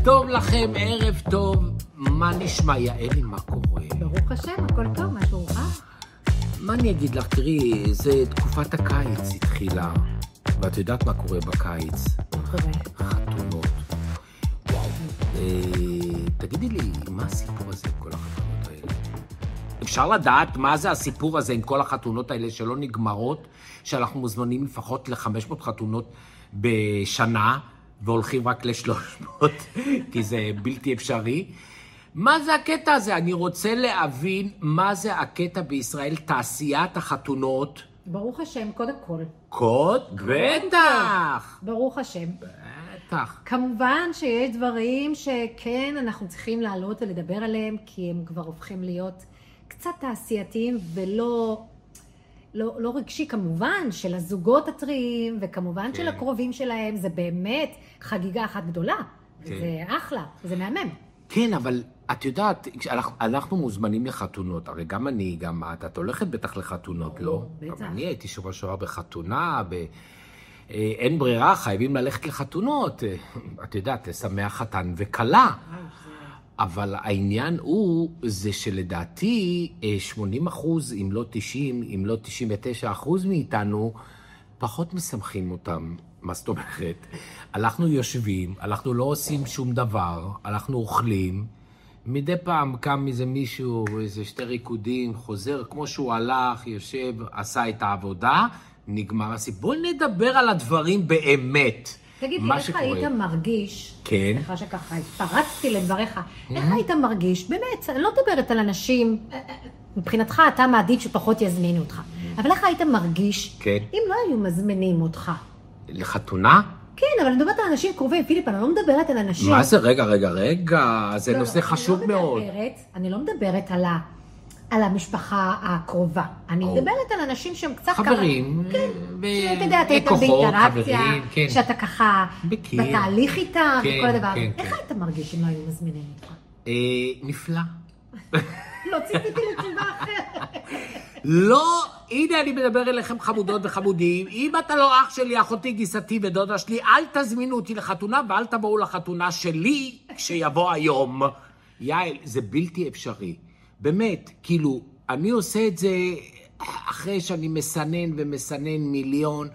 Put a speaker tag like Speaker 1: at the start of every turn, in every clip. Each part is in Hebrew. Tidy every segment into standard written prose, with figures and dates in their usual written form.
Speaker 1: טוב לכם, ערב טוב. מה נשמע, יעלי, מה קורה?
Speaker 2: ברוך השם, הכל טוב, מה שלומך?
Speaker 1: מה אני אגיד לך? תראי, זה תקופת הקיץ התחילה, ואת יודעת מה קורה בקיץ?
Speaker 2: מה קורה?
Speaker 1: חתונות. וואו. תגידי לי, מה הסיפור הזה עם כל החתונות האלה? אפשר לדעת מה זה הסיפור הזה עם כל החתונות האלה שלא נגמרות, שאנחנו מוזמנים לפחות ל-500 חתונות בשנה, והולכים רק ל-300, כי זה בלתי אפשרי. מה זה הקטע הזה? אני רוצה להבין מה זה הקטע בישראל, תעשיית החתונות.
Speaker 2: ברוך השם, קודם כל.
Speaker 1: בטח.
Speaker 2: ברוך השם.
Speaker 1: בטח.
Speaker 2: כמובן שיש דברים שכן אנחנו צריכים לעלות ולדבר עליהם, כי הם כבר הופכים להיות קצת תעשייתיים ולא לא רגשי, כמובן, של הזוגות הטריים, וכמובן של הקרובים שלהם, זה באמת חגיגה אחת גדולה. זה אחלה, זה מהמם.
Speaker 1: כן, אבל את יודעת, אנחנו מוזמנים לחתונות, הרי גם אני, גם את הולכת בטח לחתונות, לא?
Speaker 2: בטח.
Speaker 1: אני הייתי שבוע שעבר בחתונה, אין ברירה, חייבים ללכת לחתונות, את יודעת, לשמח חתן וכלה. אבל העניין זה שלדעתי 80%, אם לא 90, אם לא 99% מאיתנו, פחות משמחים אותם. מה זאת אומרת? אנחנו יושבים, אנחנו לא עושים שום דבר, אנחנו אוכלים, מדי פעם קם איזה מישהו, איזה שתי ריקודים, חוזר, כמו שהוא הלך, יושב, עשה את העבודה, נגמר הסיפור. בואי נדבר על הדברים באמת.
Speaker 2: תגיד לי, איך היית מרגיש,
Speaker 1: כן.
Speaker 2: אחרי שככה התפרצתי לדבריך, איך היית מרגיש, באמת, אני לא מדברת על אנשים, מבחינתך אתה מעדיף שפחות יזמינו אותך, אבל איך היית מרגיש,
Speaker 1: כן.
Speaker 2: אם לא היו מזמינים אותך?
Speaker 1: לחתונה?
Speaker 2: כן, אבל אני מדברת על אנשים קרובים, פיליפ, אני לא מדברת על אנשים.
Speaker 1: מה זה? רגע, זה נושא חשוב מאוד.
Speaker 2: אני לא מדברת על המשפחה הקרובה. אני מדברת על אנשים שהם קצת ככה...
Speaker 1: חברים,
Speaker 2: שאתה יודע, אתה איתם באינטראקציה, שאתה ככה בתהליך איתם, וכל הדבר. איך היית מרגיש אם לא היו מזמינים אותך?
Speaker 1: נפלא.
Speaker 2: לא ציפיתי לתשובה אחרת.
Speaker 1: לא, הנה אני מדבר אליכם חמודות וחמודים. אם אתה לא אח שלי, אחותי, גיסתי ודודה שלי, אל תזמינו אותי לחתונה, ואל תבואו לחתונה שלי כשיבוא היום. יעל, זה בלתי אפשרי. באמת, כאילו, אני עושה את זה אחרי שאני מסנן ומסנן מיליון.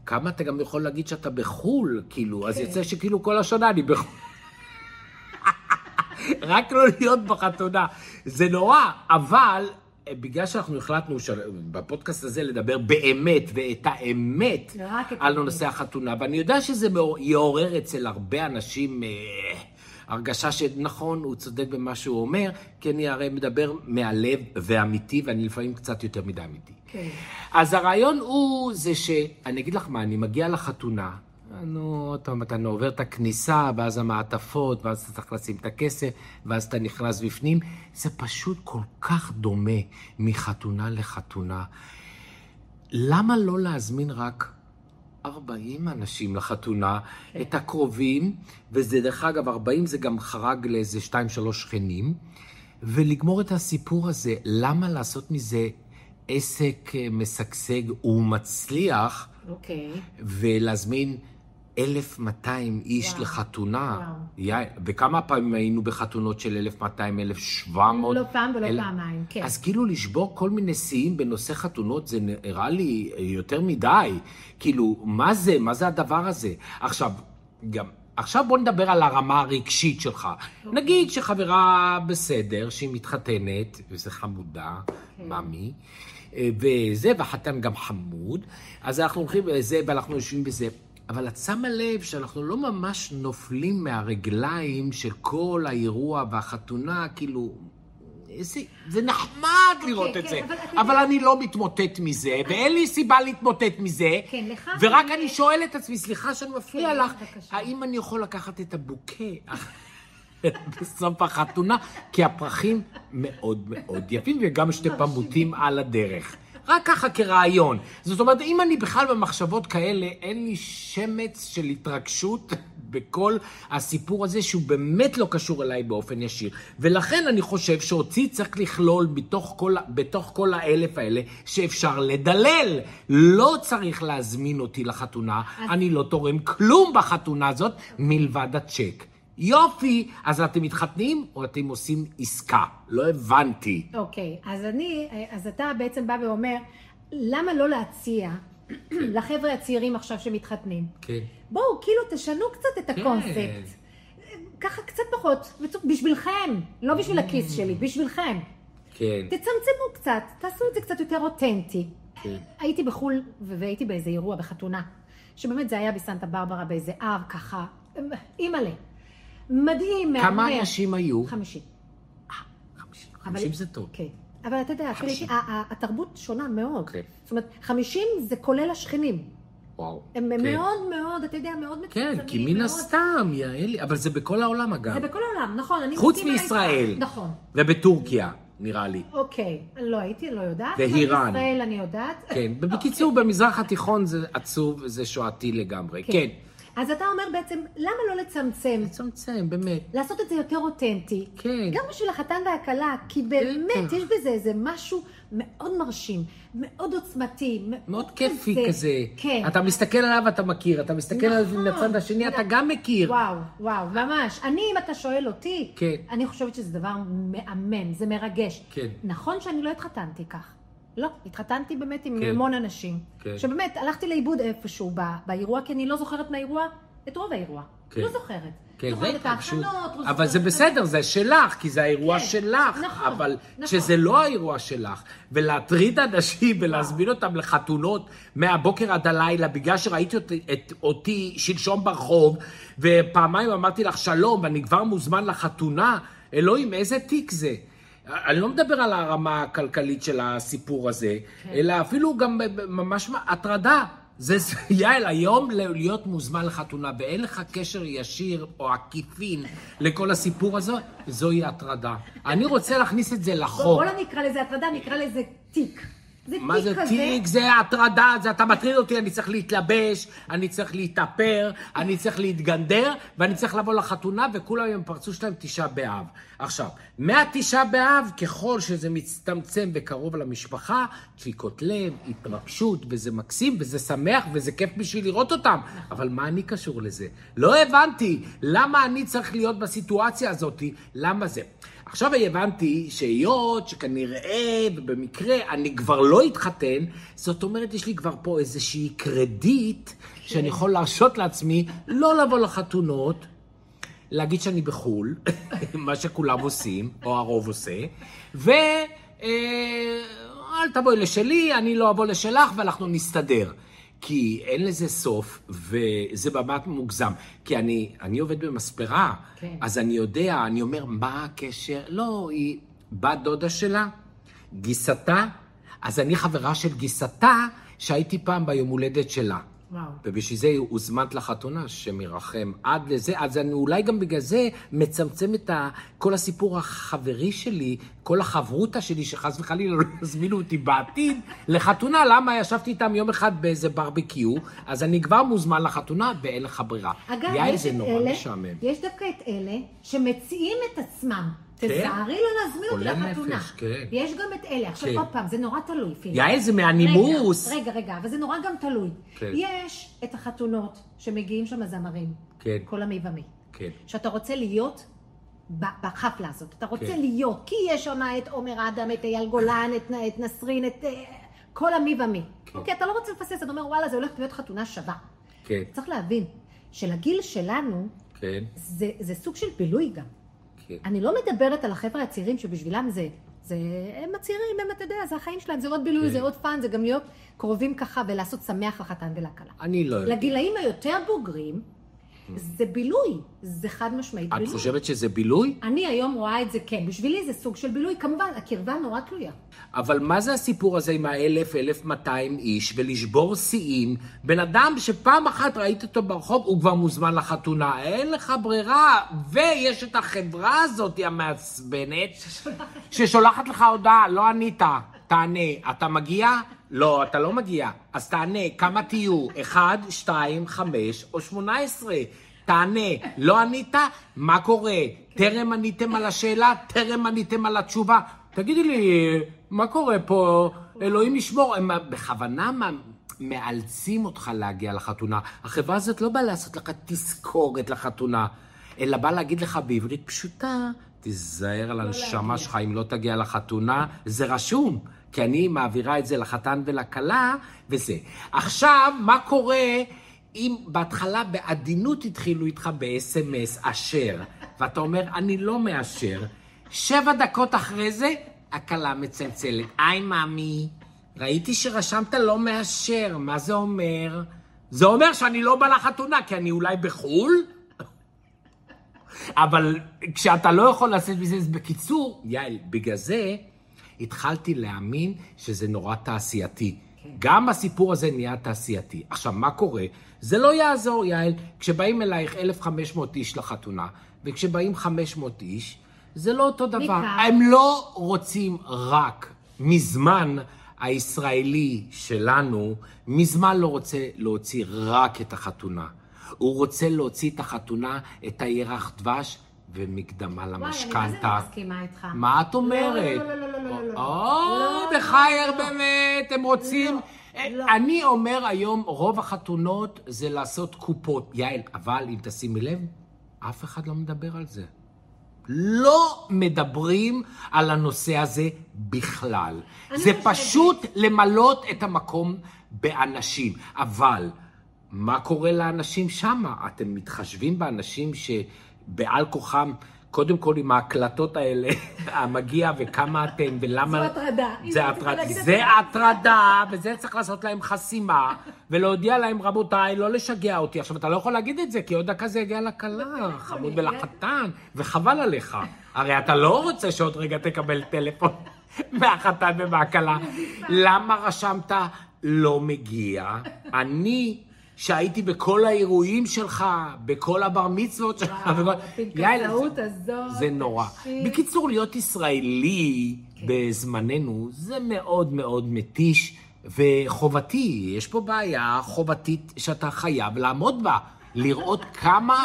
Speaker 1: כמה אתה גם יכול להגיד שאתה בחול, כאילו, אז יצא שכאילו כל השנה אני בחול. רק לא להיות בחתונה. זה נורא, אבל בגלל שאנחנו החלטנו בפודקאסט הזה לדבר באמת ואת האמת על נושא החתונה, ואני יודע שזה יעורר אצל הרבה אנשים הרגשה שנכון, הוא צודק במה שהוא אומר, כי אני הרי מדבר מהלב ואמיתי, ואני לפעמים קצת יותר מדי אמיתי.
Speaker 2: כן.
Speaker 1: אז הרעיון זה שאני אגיד לך מה, אני מגיע לחתונה, אתה עובר את הכניסה, ואז המעטפות, ואז אתה צריך לשים את הכסף, ואז אתה נכנס בפנים. זה פשוט כל כך דומה מחתונה לחתונה. למה לא להזמין רק 40 אנשים לחתונה, את הקרובים, וזה דרך אגב, 40 זה גם חרג לאיזה 2-3 שכנים, ולגמור את הסיפור הזה. למה לעשות מזה עסק משגשג ומצליח, ולהזמין 1,200 איש לחתונה? וכמה פעמים היינו בחתונות של 1,200, 1,700?
Speaker 2: לא פעם ולא פעמיים, כן.
Speaker 1: אז כאילו לשבור כל מיני שיאים בנושא חתונות, זה נראה לי יותר מדי. כאילו, מה זה? מה זה הדבר הזה? עכשיו בוא נדבר על הרמה הרגשית שלך. נגיד שחברה בסדר, שהיא מתחתנת, וזה חמודה, ממי, וזה, והחתן גם חמוד, אז אנחנו הולכים בזה, ואנחנו יושבים בזה. אבל את שמה לב שאנחנו לא ממש נופלים מהרגליים של כל האירוע והחתונה, כאילו, זה נחמד לראות את זה, אבל אני לא מתמוטט מזה, ואין לי סיבה להתמוטט מזה, ורק אני שואל את עצמי, סליחה שאני מפריע לך, האם אני יכול לקחת את הבוקה בסוף החתונה, כי הפרחים מאוד מאוד יפים, וגם שתי פמוטים על הדרך. רק ככה כרעיון. זאת אומרת, אם אני בכלל במחשבות כאלה, אין לי שמץ של התרגשות בכל הסיפור הזה, שהוא באמת לא קשור אליי באופן ישיר. ולכן אני חושב שאותי צריך לכלול בתוך כל 1,000 האלה, שאפשר לדלל. לא צריך להזמין אותי לחתונה, אני לא תורם כלום בחתונה הזאת, מלבד הצ'ק. יופי, אז אתם מתחתנים או אתם עושים עסקה? לא הבנתי.
Speaker 2: אוקיי, אז אתה בעצם בא ואומר, למה לא להציע לחבר'ה הצעירים עכשיו שמתחתנים?
Speaker 1: כן.
Speaker 2: בואו, כאילו תשנו קצת את הקונספט. ככה קצת פחות, בשבילכם, לא בשביל הכיס שלי, בשבילכם.
Speaker 1: כן.
Speaker 2: תצמצמו קצת, תעשו את זה קצת יותר אותנטי.
Speaker 1: כן.
Speaker 2: הייתי בחול והייתי באיזה אירוע בחתונה, שבאמת זה היה בסנטה ברברה, באיזה הר ככה, אימא'לה. מדהים,
Speaker 1: כמה אנשים היו?
Speaker 2: 50.
Speaker 1: 50 זה טוב.
Speaker 2: כן. אבל אתה יודע, התרבות שונה מאוד.
Speaker 1: כן.
Speaker 2: זאת אומרת, 50 זה כולל השכנים.
Speaker 1: וואו.
Speaker 2: הם מאוד מאוד, אתה יודע, מאוד מצמצמים.
Speaker 1: כן, כי מן הסתם, יעלי, אבל זה בכל העולם אגב.
Speaker 2: זה בכל העולם, נכון.
Speaker 1: חוץ מישראל.
Speaker 2: נכון.
Speaker 1: ובטורקיה, נראה לי.
Speaker 2: אוקיי, לא הייתי, לא יודעת.
Speaker 1: ואיראן.
Speaker 2: בישראל אני יודעת.
Speaker 1: כן, בקיצור, במזרח התיכון זה עצוב, זה שואתי לגמרי. כן.
Speaker 2: אז אתה אומר בעצם, למה לא לצמצם?
Speaker 1: לצמצם, באמת.
Speaker 2: לעשות את זה יותר אותנטי.
Speaker 1: כן.
Speaker 2: גם בשביל החתן והכלה, כי באמת יש בזה איזה משהו מאוד מרשים, מאוד עוצמתי,
Speaker 1: מאוד כיפי כזה.
Speaker 2: כן.
Speaker 1: אתה מסתכל עליו, אתה מכיר. אתה מסתכל עליו מהצד השני, אתה גם מכיר.
Speaker 2: וואו, ממש. אם אתה שואל אותי,
Speaker 1: כן.
Speaker 2: אני חושבת שזה דבר מהמם, זה מרגש.
Speaker 1: כן.
Speaker 2: נכון שאני לא התחתנתי כך. לא, התחתנתי באמת עם
Speaker 1: כן.
Speaker 2: המון אנשים.
Speaker 1: כן.
Speaker 2: שבאמת, הלכתי לאיבוד איפשהו באירוע, כי אני לא זוכרת מהאירוע את רוב האירוע.
Speaker 1: כן.
Speaker 2: לא זוכרת.
Speaker 1: כן,
Speaker 2: זוכרת את ההכנות.
Speaker 1: אבל זה בסדר, זה שלך, כי זה האירוע שלך.
Speaker 2: נכון.
Speaker 1: אבל שזה לא האירוע שלך, ולהטריד אנשים ולהזמין אותם לחתונות מהבוקר עד הלילה, בגלל שראיתי אותי שלשום ברחוב, ופעמיים אמרתי לך שלום, ואני כבר מוזמן לחתונה, אלוהים, איזה תיק זה. אני לא מדבר על הרמה הכלכלית של הסיפור הזה, אלא אפילו גם ממש הטרדה. זה יעל, היום להיות מוזמן לחתונה, ואין לך קשר ישיר או עקיפין לכל הסיפור הזה, זוהי הטרדה. אני רוצה להכניס את זה לחוק.
Speaker 2: בוא לא נקרא לזה הטרדה, נקרא לזה תיק.
Speaker 1: מה זה תיק? זה הטרדה, זה אתה מטריד אותי, אני צריך להתלבש, אני צריך להתאפר, אני צריך להתגנדר, ואני צריך לבוא לחתונה, וכולם עם פרצו שלהם 9 באב. עכשיו, מה9 באב, ככל שזה מצטמצם וקרוב למשפחה, דפיקות לב, התרגשות, וזה מקסים, וזה שמח, וזה כיף בשביל לראות אותם. אבל מה אני קשור לזה? לא הבנתי למה אני צריך להיות בסיטואציה הזאת, למה זה? עכשיו הבנתי שהיות שכנראה ובמקרה אני כבר לא התחתן, זאת אומרת יש לי כבר פה איזושהי קרדיט שאני יכול להרשות לעצמי לא לבוא לחתונות, להגיד שאני בחול, מה שכולם עושים, או הרוב עושה, אל תבואי לשלי, אני לא אבוא לשלך ואנחנו נסתדר. כי אין לזה סוף, וזה באמת מוגזם. כי אני עובד במספרה,
Speaker 2: כן.
Speaker 1: אז אני יודע, אני אומר, מה הקשר? לא, היא בת דודה שלה, גיסתה, אז אני חברה של גיסתה, שהייתי פעם ביום הולדת שלה.
Speaker 2: וואו.
Speaker 1: ובשביל זה הוזמנת לחתונה, שמרחם עד לזה, אז אני אולי גם בגלל זה מצמצם את כל הסיפור החברי שלי, כל החברותה שלי, שחס וחלילה לא הזמינו אותי בעתיד, לחתונה, למה ישבתי איתם יום אחד באיזה ברבקיו, אז אני כבר מוזמן לחתונה, ואין לך ברירה.
Speaker 2: אגב, יש דווקא את אלה שמציעים את עצמם. תזערי לא להזמין אותי לחתונה.
Speaker 1: כן.
Speaker 2: יש גם את אלה. עכשיו עוד פעם, זה נורא תלוי.
Speaker 1: יעל, זה מהנימוס.
Speaker 2: רגע, אבל זה נורא גם תלוי.
Speaker 1: כן.
Speaker 2: יש את החתונות שמגיעים שם הזמרים.
Speaker 1: כן.
Speaker 2: כל המי ומי.
Speaker 1: כן.
Speaker 2: שאתה רוצה להיות בחפלה הזאת. אתה רוצה
Speaker 1: כן.
Speaker 2: להיות, כי יש שם את עומר אדם, את אייל גולן, את נסרין, את כל המי ומי.
Speaker 1: כן.
Speaker 2: אוקיי, אתה לא רוצה לפסס, אתה אומר, וואלה, זה הולך להיות חתונה שווה.
Speaker 1: כן.
Speaker 2: צריך להבין שלגיל שלנו,
Speaker 1: כן.
Speaker 2: זה סוג של בילוי גם.
Speaker 1: כן.
Speaker 2: אני לא מדברת על החבר'ה הצעירים שבשבילם הם הצעירים, אתה יודע, זה החיים שלהם, זה עוד בילוי, זה עוד פן, זה גם להיות קרובים ככה ולעשות שמח לחתן ולכלה.
Speaker 1: אני לא יודע.
Speaker 2: לגילאים היותר בוגרים, זה בילוי, זה חד משמעית בילוי.
Speaker 1: את חושבת שזה בילוי?
Speaker 2: אני היום רואה את זה, כן, בשבילי זה סוג של בילוי, כמובן, הקרבה נורא תלויה.
Speaker 1: אבל מה זה הסיפור הזה עם 1,200 איש, ולשבור שיאים? בן אדם שפעם אחת ראית אותו ברחוב, הוא כבר מוזמן לחתונה. אין לך ברירה, ויש את החברה הזאת המעצבנת, ששולחת לך הודעה, לא ענית, תענה, אתה מגיע? לא, אתה לא מגיע. אז תענה, כמה תהיו? 1, 2, 5 או 18. תענה, לא ענית? מה קורה? טרם עניתם על השאלה? טרם עניתם על התשובה? תגידי לי, מה קורה פה? אלוהים ישמור. הם בכוונה מאלצים אותך להגיע לחתונה. החברה הזאת לא באה לעשות לך תזכורת לחתונה. אלא בא להגיד לך בעברית פשוטה, תיזהר על הנשמה שלך אם לא תגיע לחתונה, זה רשום, כי אני מעבירה את זה לחתן ולכלה, וזה. עכשיו, מה קורה אם בהתחלה בעדינות התחילו איתך ב-SMS אשר, ואתה אומר, אני לא מאשר, 7 דקות אחרי זה, הכלה מצלצלת, היי מאמי, ראיתי שרשמת לא מאשר, מה זה אומר? זה אומר שאני לא בא לחתונה, כי אני אולי בחול? אבל כשאתה לא יכול לעשות בזה, בקיצור, יעל, בגלל זה התחלתי להאמין שזה נורא תעשייתי. גם הסיפור הזה נהיה תעשייתי. עכשיו, מה קורה? זה לא יעזור, יעל. כשבאים אלייך 1,500 איש לחתונה, וכשבאים 500 איש, זה לא אותו דבר. הם לא רוצים רק מזמן הישראלי שלנו, מזמן לא רוצה להוציא רק את החתונה. הוא רוצה להוציא את החתונה, את הירח דבש ומקדמה למשכנתה.
Speaker 2: וואי, אני מה זה מסכימה איתך?
Speaker 1: מה את אומרת?
Speaker 2: לא,
Speaker 1: בחייר באמת, הם רוצים... אני אומר היום, רוב החתונות זה לעשות קופות. יעל, אבל אם תשימי לב, אף אחד לא מדבר על זה. לא מדברים על הנושא הזה בכלל. זה פשוט למלות את המקום באנשים. אבל מה קורה לאנשים שמה? אתם מתחשבים באנשים שבעל כוחם, קודם כל עם ההקלטות האלה, המגיע וכמה אתם ולמה...
Speaker 2: זו הטרדה.
Speaker 1: זה הטרדה, וזה צריך לעשות להם חסימה, ולהודיע להם, רבותיי, לא לשגע אותי. עכשיו, אתה לא יכול להגיד את זה, כי עוד דקה זה יגיע לכלה, חמוד ולחתן, וחבל עליך. הרי אתה לא רוצה שעוד רגע תקבל טלפון מהחתן ומהכלה. למה רשמת לא מגיע? אני... שהייתי בכל האירועים שלך, בכל הבר מצוות שלך, זה נורא. בקיצור, להיות ישראלי בזמננו, זה מאוד מאוד מתיש, וחובתי, יש פה בעיה חובתית שאתה חייב לעמוד בה, לראות כמה...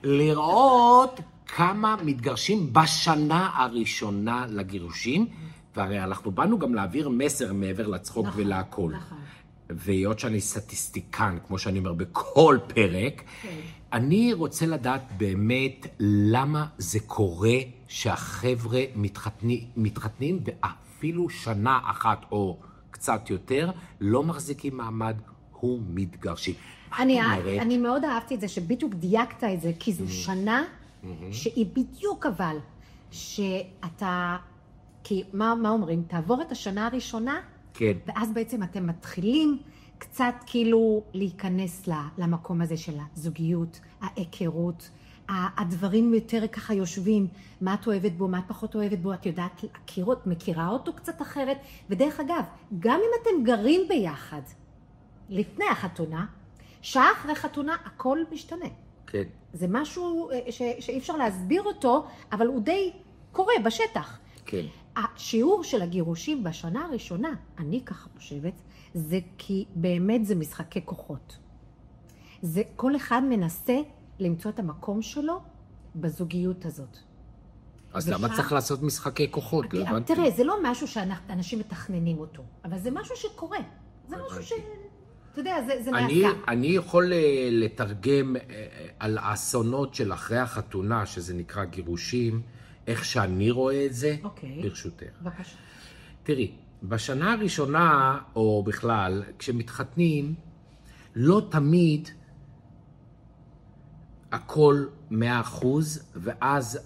Speaker 1: לראות כמה מתגרשים בשנה הראשונה לגירושים, והרי אנחנו באנו גם להעביר מסר מעבר לצחוק ולהכל. והיות שאני סטטיסטיקן, כמו שאני אומר בכל פרק, אני רוצה לדעת באמת למה זה קורה שהחבר'ה מתחתנים ואפילו שנה אחת או קצת יותר לא מחזיקים מעמד, הוא מתגרשים.
Speaker 2: אני מאוד אהבתי את זה שבדיוק דייקת את זה, כי זו שנה שהיא בדיוק אבל, שאתה, כי מה אומרים? תעבור את השנה הראשונה,
Speaker 1: כן.
Speaker 2: ואז בעצם אתם מתחילים קצת כאילו להיכנס למקום הזה של הזוגיות, ההיכרות, הדברים יותר ככה יושבים, מה את אוהבת בו, מה את פחות אוהבת בו, את יודעת מכירה אותו קצת אחרת, ודרך אגב, גם אם אתם גרים ביחד, לפני החתונה, שעה אחרי חתונה, הכל משתנה.
Speaker 1: כן.
Speaker 2: זה משהו שאי אפשר להסביר אותו, אבל הוא די קורה בשטח.
Speaker 1: כן.
Speaker 2: השיעור של הגירושים בשנה הראשונה, אני ככה חושבת, זה כי באמת זה משחקי כוחות. זה כל אחד מנסה למצוא את המקום שלו בזוגיות הזאת.
Speaker 1: אז למה צריך לעשות משחקי כוחות?
Speaker 2: תראה, זה לא משהו שאנשים מתכננים אותו, אבל זה משהו שקורה. זה משהו ש... אתה יודע, זה נעשה.
Speaker 1: אני יכול לתרגם על האסונות של אחרי החתונה, שזה נקרא גירושים, איך שאני רואה את זה, ברשותך.
Speaker 2: בבקשה.
Speaker 1: תראי, בשנה הראשונה, או בכלל, כשמתחתנים, לא תמיד הכל 100%, ואז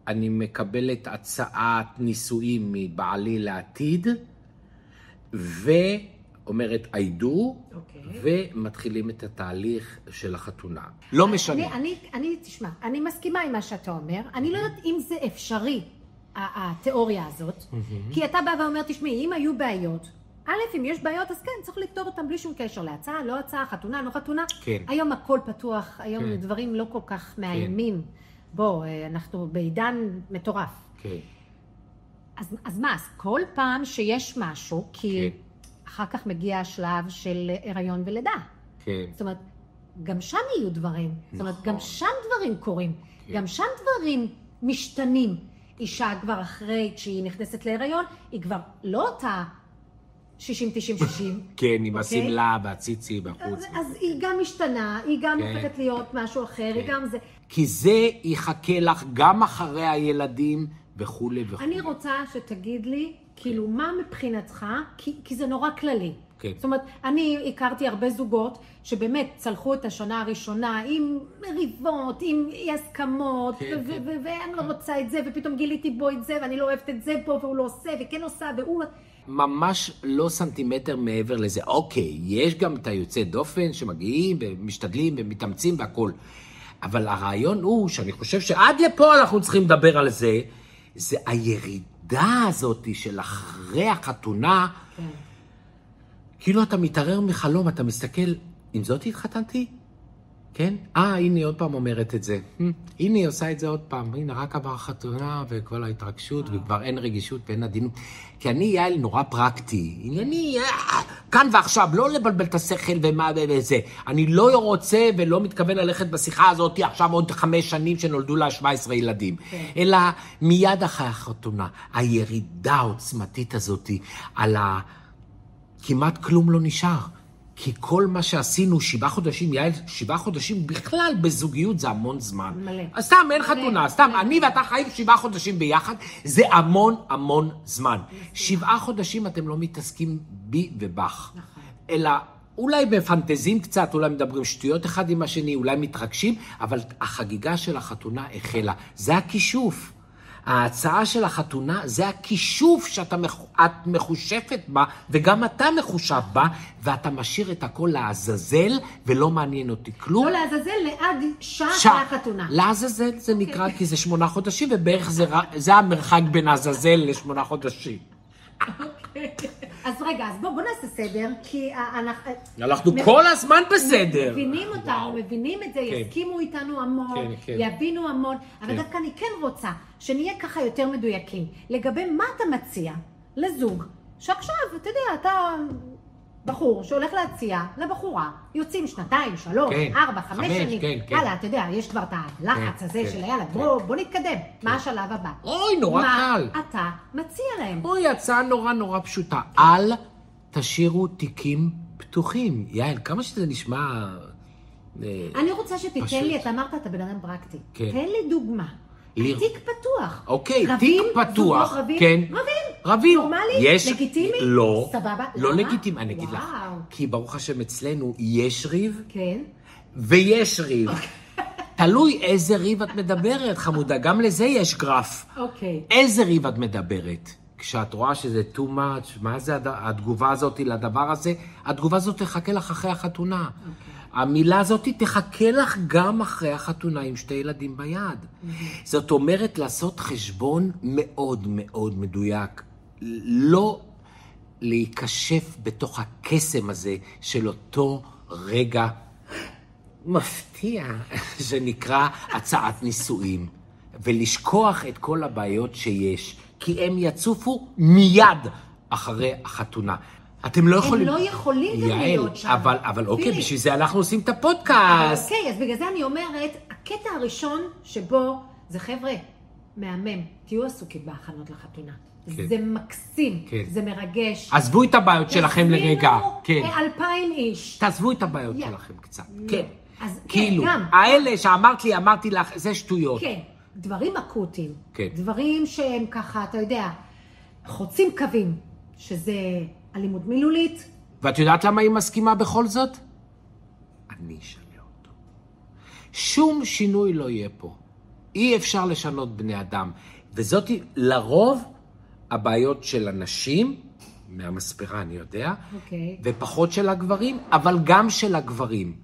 Speaker 1: אני מקבלת הצעת נישואים מבעלי לעתיד, ואומרת I do, ומתחילים את התהליך של החתונה. לא משנה.
Speaker 2: תשמע, אני מסכימה עם מה שאתה אומר, אני לא יודעת אם זה אפשרי, התיאוריה הזאת, כי אתה בא ואומר, תשמעי, אם היו בעיות, א', אם יש בעיות, אז כן, צריך לפתור אותם בלי שום קשר להצעה, לא הצעה, חתונה, לא חתונה.
Speaker 1: כן.
Speaker 2: היום הכל פתוח, היום דברים לא כל כך מאיימים. בוא, אנחנו בעידן מטורף.
Speaker 1: כן.
Speaker 2: אז מה, אז כל פעם שיש משהו, כי אחר כך מגיע השלב של הריון ולידה.
Speaker 1: כן.
Speaker 2: זאת אומרת, גם שם יהיו דברים. זאת אומרת, גם שם דברים קורים. גם שם דברים משתנים. אישה כבר אחרי שהיא נכנסת להיריון, היא כבר לא אותה 60, 90, 60.
Speaker 1: כן, עם הסמלה והציצי בחוץ.
Speaker 2: אז היא גם משתנה, היא גם הופכת להיות משהו אחר, היא גם זה.
Speaker 1: כי זה יחכה לך גם אחרי הילדים וכו' וכו'.
Speaker 2: אני רוצה שתגיד לי, כאילו, מה מבחינתך, כי זה נורא כללי.
Speaker 1: כן.
Speaker 2: זאת אומרת, אני הכרתי הרבה זוגות שבאמת צלחו את השנה הראשונה עם מריבות, עם אי הסכמות, ואני לא רוצה את זה, ופתאום גיליתי בו את זה, ואני לא אוהבת את זה פה, והוא לא עושה, וכן עושה, והוא...
Speaker 1: ממש לא סנטימטר מעבר לזה. אוקיי, יש גם את היוצא דופן שמגיעים ומשתדלים ומתאמצים והכל. אבל הרעיון הוא שאני חושב שעד לפה אנחנו צריכים לדבר על זה, זה הירידה הזאת של אחרי החתונה,
Speaker 2: כן.
Speaker 1: כאילו אתה מתערער מחלום, אתה מסתכל, עם זאת התחתנתי? כן? הנה, עוד פעם אומרת את זה. הנה, היא עושה את זה עוד פעם. הנה, רק עבר החתונה וכל ההתרגשות, וכבר אין רגישות ואין עדינות. כי אני, יעל, נורא פרקטי. אני, כאן ועכשיו, לא לבלבל את השכל ומה וזה. אני לא רוצה ולא מתכוון ללכת בשיחה הזאת עכשיו עוד 5 שנים שנולדו לה 17 ילדים. אלא מיד אחרי החתונה, הירידה העוצמתית הזאת על כמעט כלום לא נשאר. כי כל מה שעשינו 7 חודשים, יעל, 7 חודשים בכלל בזוגיות זה המון זמן.
Speaker 2: מלא.
Speaker 1: אז סתם, אין חתונה, סתם, אני ואתה חיים 7 חודשים ביחד, זה המון המון זמן. 7 חודשים אתם לא מתעסקים בי ובך. אלא אולי מפנטזים קצת, אולי מדברים שטויות אחד עם השני, אולי מתרגשים, אבל החגיגה של החתונה החלה. זה הכישוף. ההצעה של החתונה זה הכישוף שאת מחושפת בה, וגם אתה מחושף בה, ואתה משאיר את הכל לעזאזל, ולא מעניין אותי כלום.
Speaker 2: לא לעזאזל, לעד שעה החתונה.
Speaker 1: לעזאזל זה נקרא, כי זה 8 חודשים, ובערך זה המרחק בין עזאזל ל8 חודשים.
Speaker 2: אז רגע, אז בוא נעשה סדר, כי
Speaker 1: אנחנו כל הזמן בסדר.
Speaker 2: מבינים אותנו, מבינים את זה, יסכימו איתנו המון, יבינו המון, אבל דווקא אני כן רוצה שנהיה ככה יותר מדויקים, לגבי מה אתה מציע לזוג, שעכשיו, אתה יודע, אתה בחור שהולך להציע לבחורה, יוצאים 2, 3, 4, 5 שנים, יאללה, אתה יודע, יש כבר את הלחץ הזה של יאללה, בוא נתקדם, מה השלב הבא?
Speaker 1: אוי, נורא קל.
Speaker 2: מה אתה מציע להם?
Speaker 1: אוי, הצעה נורא נורא פשוטה. אל תשאירו תיקים פתוחים. יעל, כמה שזה נשמע...
Speaker 2: אני רוצה שתיתן לי, אתה אמרת, אתה בן אדם פרקטי. תן לי דוגמה. תיק פתוח.
Speaker 1: אוקיי, תיק פתוח.
Speaker 2: כן.
Speaker 1: רבים.
Speaker 2: נורמלי? לגיטימי?
Speaker 1: לא.
Speaker 2: סבבה?
Speaker 1: לא לגיטימי, אני אגיד לך. כי ברוך השם אצלנו יש ריב.
Speaker 2: כן.
Speaker 1: ויש ריב. תלוי איזה ריב את מדברת, חמודה. גם לזה יש גרף.
Speaker 2: אוקיי.
Speaker 1: איזה ריב את מדברת? כשאת רואה שזה too much, מה זה התגובה הזאת לדבר הזה? התגובה הזאת תחכה לך אחרי החתונה. המילה הזאת תחכה לך גם אחרי החתונה עם 2 ילדים ביד. זאת אומרת לעשות חשבון מאוד מאוד מדויק. לא להיקשף בתוך הקסם הזה של אותו רגע מפתיע שנקרא הצעת נישואים. ולשכוח את כל הבעיות שיש. כי הם יצופו מיד אחרי החתונה. אתם לא יכולים...
Speaker 2: הם לא יכולים גם להיות שם.
Speaker 1: אבל אוקיי, בשביל זה אנחנו עושים את הפודקאסט.
Speaker 2: אוקיי, אז בגלל זה אני אומרת, הקטע הראשון שבו זה חבר'ה, מהמם, תהיו עסוקים בהכנות לחתונה. זה מקסים, זה מרגש.
Speaker 1: עזבו את הבעיות שלכם לרגע.
Speaker 2: תזמינו 2,000 איש.
Speaker 1: תעזבו את הבעיות שלכם קצת. כן.
Speaker 2: אז
Speaker 1: כאילו, האלה אמרתי לך, זה שטויות.
Speaker 2: כן, דברים אקוטיים. דברים שהם ככה, אתה יודע, חוצים קווים, שזה... אלימות מילולית.
Speaker 1: ואת יודעת למה היא מסכימה בכל זאת? אני אשנה אותו. שום שינוי לא יהיה פה. אי אפשר לשנות בני אדם. וזאת לרוב הבעיות של הנשים, מהמספרה אני יודע, ופחות של הגברים, אבל גם של הגברים.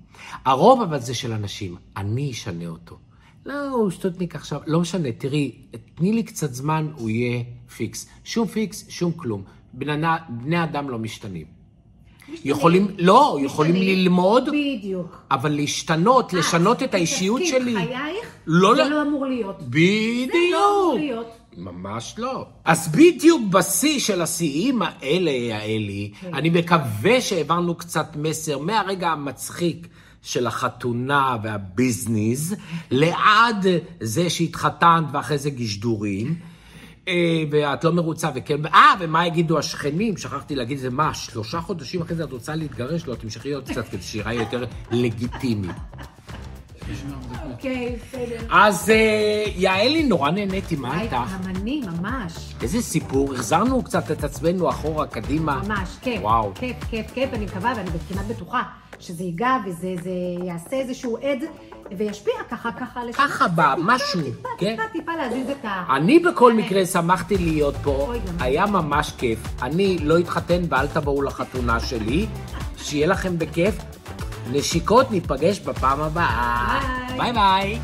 Speaker 1: הרוב אבל זה של הנשים. אני אשנה אותו. לא, הוא שטותניק עכשיו. לא משנה, תראי, תני לי קצת זמן, הוא יהיה פיקס. שום פיקס, שום כלום. בני אדם לא משתנים. יכולים ללמוד,
Speaker 2: בדיוק.
Speaker 1: אבל להשתנות, לשנות את האישיות שלי.
Speaker 2: חייך, זה לא אמור להיות.
Speaker 1: בדיוק.
Speaker 2: זה לא אמור להיות.
Speaker 1: ממש לא. אז בדיוק בשיא של השיאים האלה, אני מקווה שהעברנו קצת מסר מהרגע המצחיק של החתונה והביזנס, לעד זה שהתחתנת ואחרי זה גשדורים, ואת לא מרוצה, וכן, ומה יגידו השכנים? שכחתי להגיד זה מה, 3 חודשים אחרי זה את רוצה להתגרש? לא, תמשכי עוד קצת כדי שירה יותר לגיטימי.
Speaker 2: אוקיי, בסדר.
Speaker 1: אז יעלי, נורא נהניתי, מה איתך?
Speaker 2: אני, ממש.
Speaker 1: איזה סיפור, החזרנו קצת את עצמנו אחורה, קדימה.
Speaker 2: ממש, כיף.
Speaker 1: וואו.
Speaker 2: כיף, אני מקווה, ואני כמעט בטוחה שזה ייגע וזה יעשה איזשהו עד, וישפיע ככה.
Speaker 1: ככה משהו, כן?
Speaker 2: טיפה להזיז את ה...
Speaker 1: אני בכל מקרה שמחתי להיות פה, היה ממש כיף. אני לא אתחתן ואל תבואו לחתונה שלי, שיהיה לכם בכיף. נשיקות, ניפגש בפעם הבאה. ביי ביי.